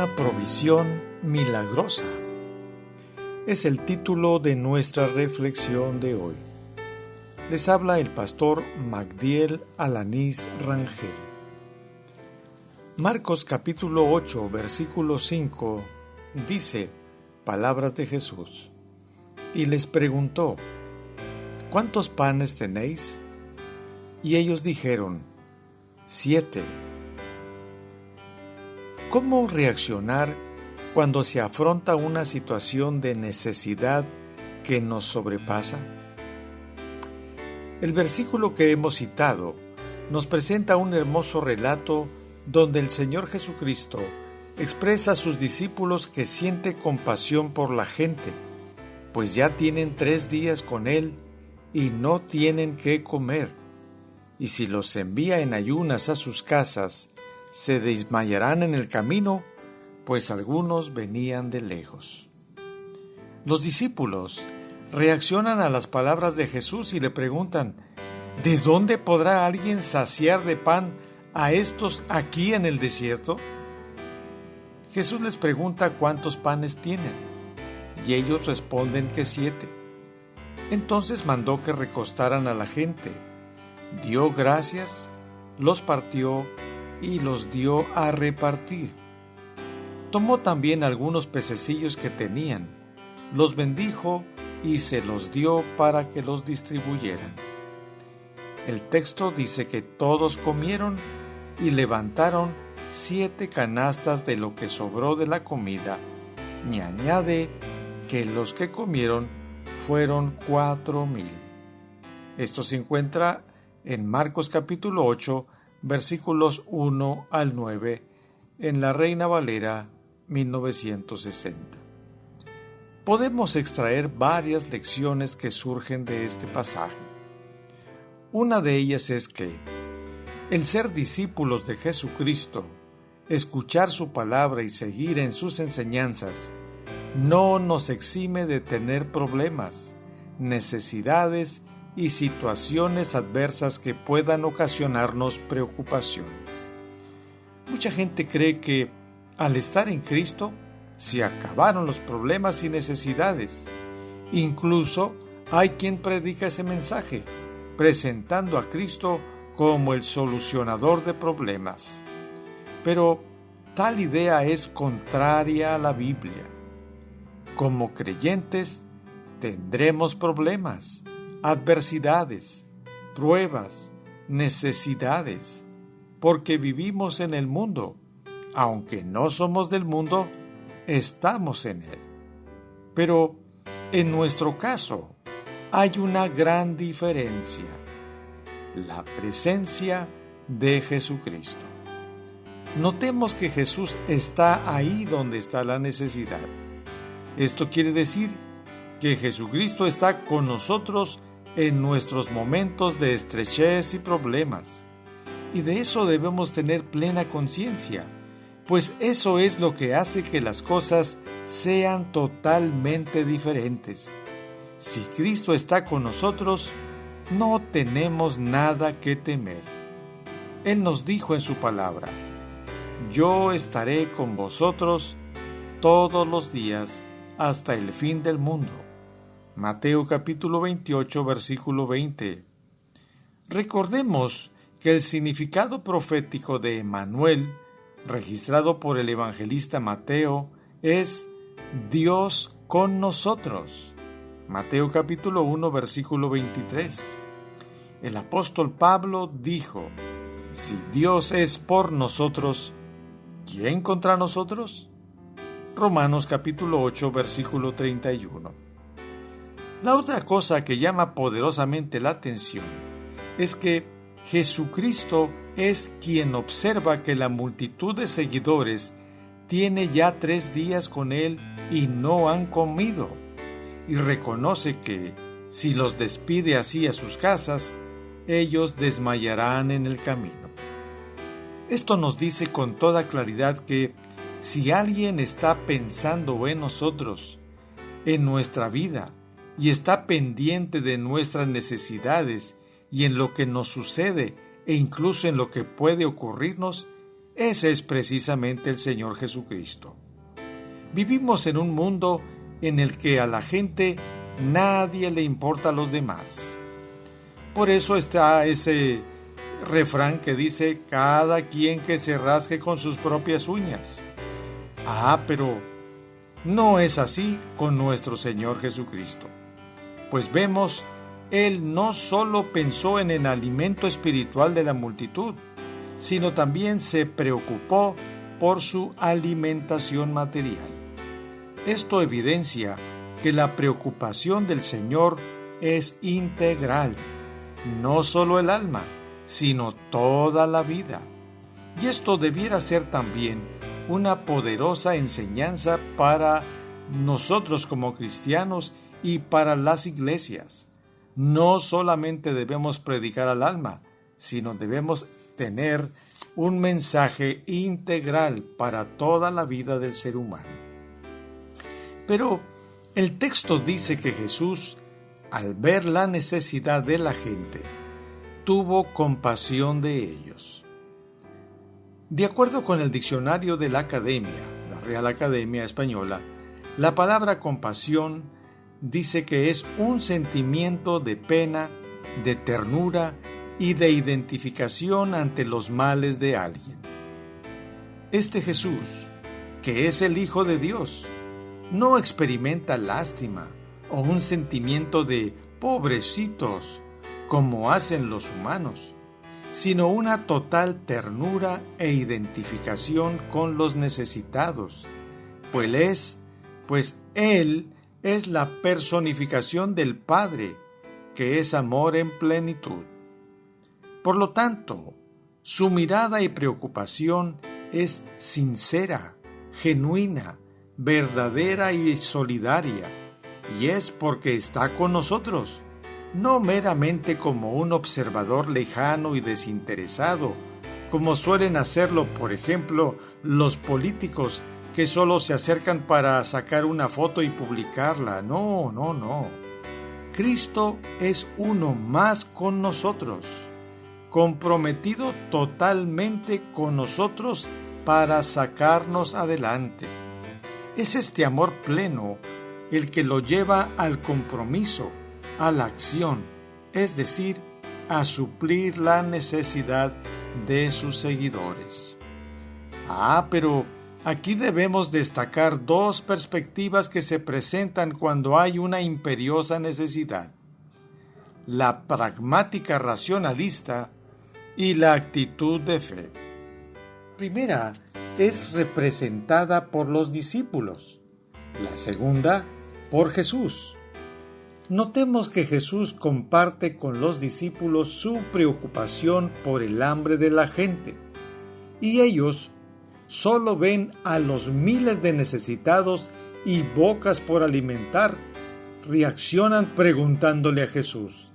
Una provisión milagrosa es el título de nuestra reflexión de hoy. Les habla el pastor Magdiel Alanís Rangel. Marcos capítulo 8, versículo 5 dice, palabras de Jesús, y les preguntó, ¿cuántos panes tenéis? Y ellos dijeron, 7. ¿Cómo reaccionar cuando se afronta una situación de necesidad que nos sobrepasa? El versículo que hemos citado nos presenta un hermoso relato donde el Señor Jesucristo expresa a sus discípulos que siente compasión por la gente, pues ya tienen 3 días con Él y no tienen qué comer, y si los envía en ayunas a sus casas, se desmayarán en el camino, pues algunos venían de lejos. Los discípulos reaccionan a las palabras de Jesús y le preguntan, ¿de dónde podrá alguien saciar de pan a estos aquí en el desierto? Jesús les pregunta cuántos panes tienen, y ellos responden que 7. Entonces mandó que recostaran a la gente, dio gracias, los partió y los dio a repartir. Tomó también algunos pececillos que tenían, los bendijo y se los dio para que los distribuyeran. El texto dice que todos comieron y levantaron 7 canastas de lo que sobró de la comida, y añade que los que comieron fueron 4,000. Esto se encuentra en Marcos capítulo 8, versículos 1 al 9, en la Reina Valera 1960. Podemos extraer varias lecciones que surgen de este pasaje. Una de ellas es que el ser discípulos de Jesucristo, escuchar su palabra y seguir en sus enseñanzas, no nos exime de tener problemas, necesidades y situaciones adversas que puedan ocasionarnos preocupación. Mucha gente cree que al estar en Cristo se acabaron los problemas y necesidades. Incluso hay quien predica ese mensaje, presentando a Cristo como el solucionador de problemas. Pero tal idea es contraria a la Biblia. Como creyentes tendremos problemas, adversidades, pruebas, necesidades, porque vivimos en el mundo. Aunque no somos del mundo, estamos en él. Pero en nuestro caso, hay una gran diferencia: la presencia de Jesucristo. Notemos que Jesús está ahí donde está la necesidad. Esto quiere decir que Jesucristo está con nosotros en nuestros momentos de estrechez y problemas. Y de eso debemos tener plena conciencia, pues eso es lo que hace que las cosas sean totalmente diferentes. Si Cristo está con nosotros, no tenemos nada que temer. Él nos dijo en su palabra, yo estaré con vosotros todos los días hasta el fin del mundo. Mateo capítulo 28, versículo 20. Recordemos que el significado profético de Emmanuel, registrado por el evangelista Mateo, es Dios con nosotros. Mateo capítulo 1, versículo 23. El apóstol Pablo dijo, si Dios es por nosotros, ¿quién contra nosotros? Romanos capítulo 8, versículo 31. La otra cosa que llama poderosamente la atención es que Jesucristo es quien observa que la multitud de seguidores tiene ya 3 días con Él y no han comido, y reconoce que, si los despide así a sus casas, ellos desmayarán en el camino. Esto nos dice con toda claridad que si alguien está pensando en nosotros, en nuestra vida, y está pendiente de nuestras necesidades y en lo que nos sucede e incluso en lo que puede ocurrirnos, Ese es precisamente el Señor Jesucristo. Vivimos en un mundo en el que a la gente nadie le importa a los demás. Por eso está ese refrán que dice: cada quien que se rasgue con sus propias uñas. Pero no es así con nuestro Señor Jesucristo. Pues vemos, Él no solo pensó en el alimento espiritual de la multitud, sino también se preocupó por su alimentación material. Esto evidencia que la preocupación del Señor es integral, no solo el alma, sino toda la vida. Y esto debiera ser también una poderosa enseñanza para nosotros como cristianos y para las iglesias. No solamente debemos predicar al alma, sino debemos tener un mensaje integral para toda la vida del ser humano. Pero el texto dice que Jesús, al ver la necesidad de la gente, tuvo compasión de ellos. De acuerdo con el diccionario de la Academia, la Real Academia Española, la palabra compasión dice que es un sentimiento de pena, de ternura y de identificación ante los males de alguien. Este Jesús, que es el Hijo de Dios, no experimenta lástima o un sentimiento de pobrecitos como hacen los humanos, sino una total ternura e identificación con los necesitados, pues Él es la personificación del Padre, que es amor en plenitud. Por lo tanto, su mirada y preocupación es sincera, genuina, verdadera y solidaria, y es porque está con nosotros, no meramente como un observador lejano y desinteresado, como suelen hacerlo, por ejemplo, los políticos que solo se acercan para sacar una foto y publicarla. No. Cristo es uno más con nosotros, comprometido totalmente con nosotros para sacarnos adelante. Es este amor pleno el que lo lleva al compromiso, a la acción, es decir, a suplir la necesidad de sus seguidores. Pero aquí debemos destacar dos perspectivas que se presentan cuando hay una imperiosa necesidad: la pragmática racionalista y la actitud de fe. La primera es representada por los discípulos, la segunda por Jesús. Notemos que Jesús comparte con los discípulos su preocupación por el hambre de la gente, y ellos solo ven a los miles de necesitados y bocas por alimentar. Reaccionan preguntándole a Jesús: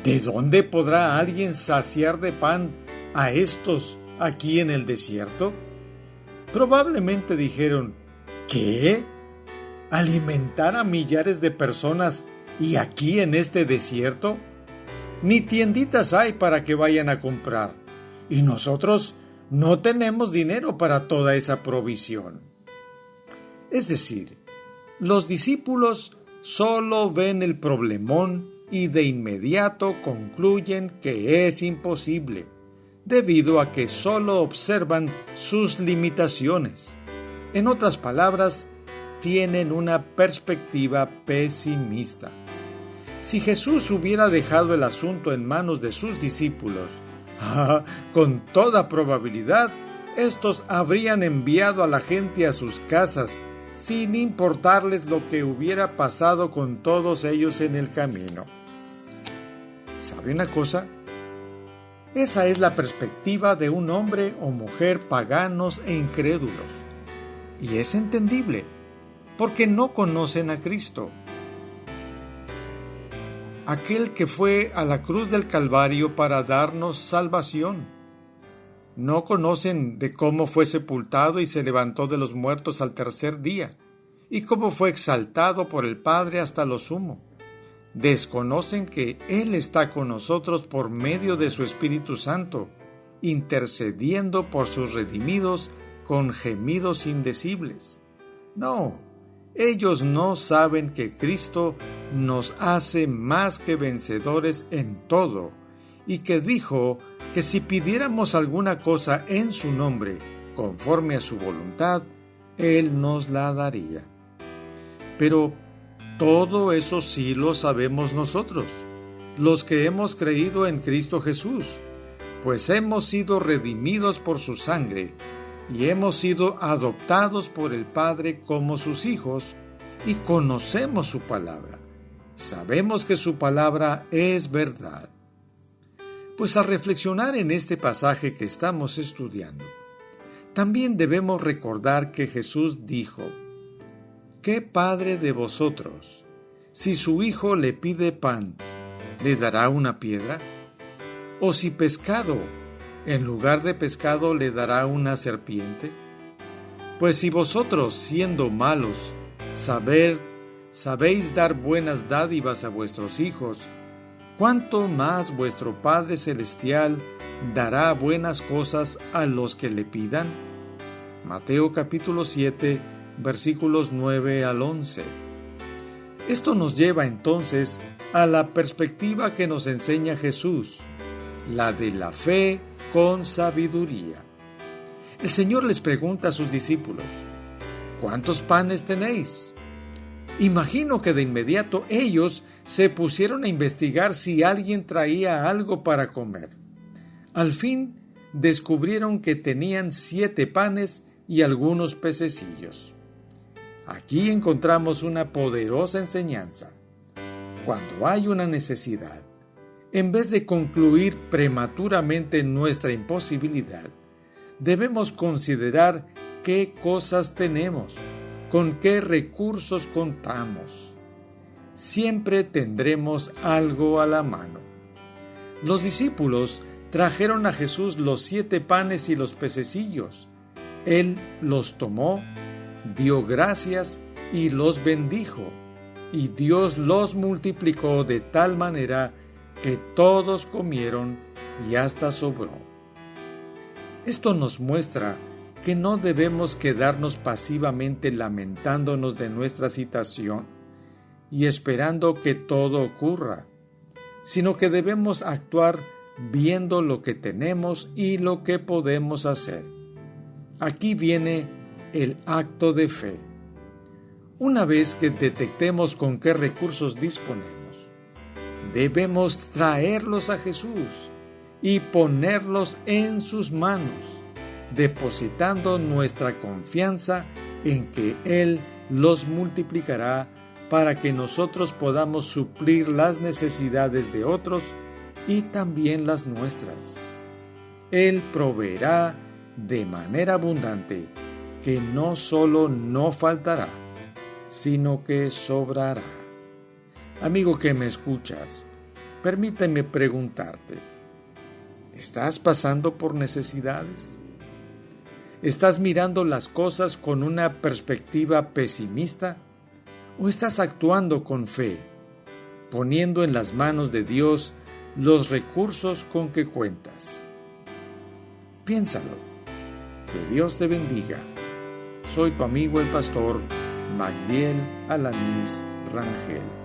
¿de dónde podrá alguien saciar de pan a estos aquí en el desierto? Probablemente dijeron: ¿qué? ¿Alimentar a millares de personas y aquí en este desierto? Ni tienditas hay para que vayan a comprar, y nosotros no tenemos dinero para toda esa provisión. Es decir, los discípulos solo ven el problemón y de inmediato concluyen que es imposible, debido a que solo observan sus limitaciones. En otras palabras, tienen una perspectiva pesimista. Si Jesús hubiera dejado el asunto en manos de sus discípulos, con toda probabilidad, estos habrían enviado a la gente a sus casas, sin importarles lo que hubiera pasado con todos ellos en el camino. ¿Sabe una cosa? Esa es la perspectiva de un hombre o mujer paganos e incrédulos. Y es entendible, porque no conocen a Cristo, aquel que fue a la cruz del Calvario para darnos salvación. No conocen de cómo fue sepultado y se levantó de los muertos al tercer día, y cómo fue exaltado por el Padre hasta lo sumo. Desconocen que Él está con nosotros por medio de su Espíritu Santo, intercediendo por sus redimidos con gemidos indecibles. No, ellos no saben que Cristo nos hace más que vencedores en todo, y que dijo que si pidiéramos alguna cosa en su nombre, conforme a su voluntad, Él nos la daría. Pero todo eso sí lo sabemos nosotros, los que hemos creído en Cristo Jesús, pues hemos sido redimidos por su sangre y hemos sido adoptados por el Padre como sus hijos y conocemos su palabra. Sabemos que su palabra es verdad. Pues al reflexionar en este pasaje que estamos estudiando, también debemos recordar que Jesús dijo: ¿qué padre de vosotros, si su hijo le pide pan, le dará una piedra? ¿O si pescado, en lugar de pescado, le dará una serpiente? Pues si vosotros, siendo malos, sabéis dar buenas dádivas a vuestros hijos, ¿cuánto más vuestro Padre Celestial dará buenas cosas a los que le pidan? Mateo capítulo 7, versículos 9 al 11. Esto nos lleva entonces a la perspectiva que nos enseña Jesús, la de la fe con sabiduría. El Señor les pregunta a sus discípulos: ¿cuántos panes tenéis? Imagino que de inmediato ellos se pusieron a investigar si alguien traía algo para comer. Al fin descubrieron que tenían 7 panes y algunos pececillos. Aquí encontramos una poderosa enseñanza. Cuando hay una necesidad, en vez de concluir prematuramente nuestra imposibilidad, debemos considerar qué cosas tenemos, con qué recursos contamos. Siempre tendremos algo a la mano. Los discípulos trajeron a Jesús los 7 panes y los pececillos. Él los tomó, dio gracias y los bendijo, y Dios los multiplicó de tal manera que todos comieron y hasta sobró. Esto nos muestra que no debemos quedarnos pasivamente lamentándonos de nuestra situación y esperando que todo ocurra, sino que debemos actuar viendo lo que tenemos y lo que podemos hacer. Aquí viene el acto de fe. Una vez que detectemos con qué recursos disponemos, debemos traerlos a Jesús y ponerlos en sus manos, depositando nuestra confianza en que Él los multiplicará para que nosotros podamos suplir las necesidades de otros y también las nuestras. Él proveerá de manera abundante, que no solo no faltará, sino que sobrará. Amigo que me escuchas, permíteme preguntarte: ¿estás pasando por necesidades? ¿Estás mirando las cosas con una perspectiva pesimista? ¿O estás actuando con fe, poniendo en las manos de Dios los recursos con que cuentas? Piénsalo. Que Dios te bendiga. Soy tu amigo el pastor Magdiel Alanís Rangel.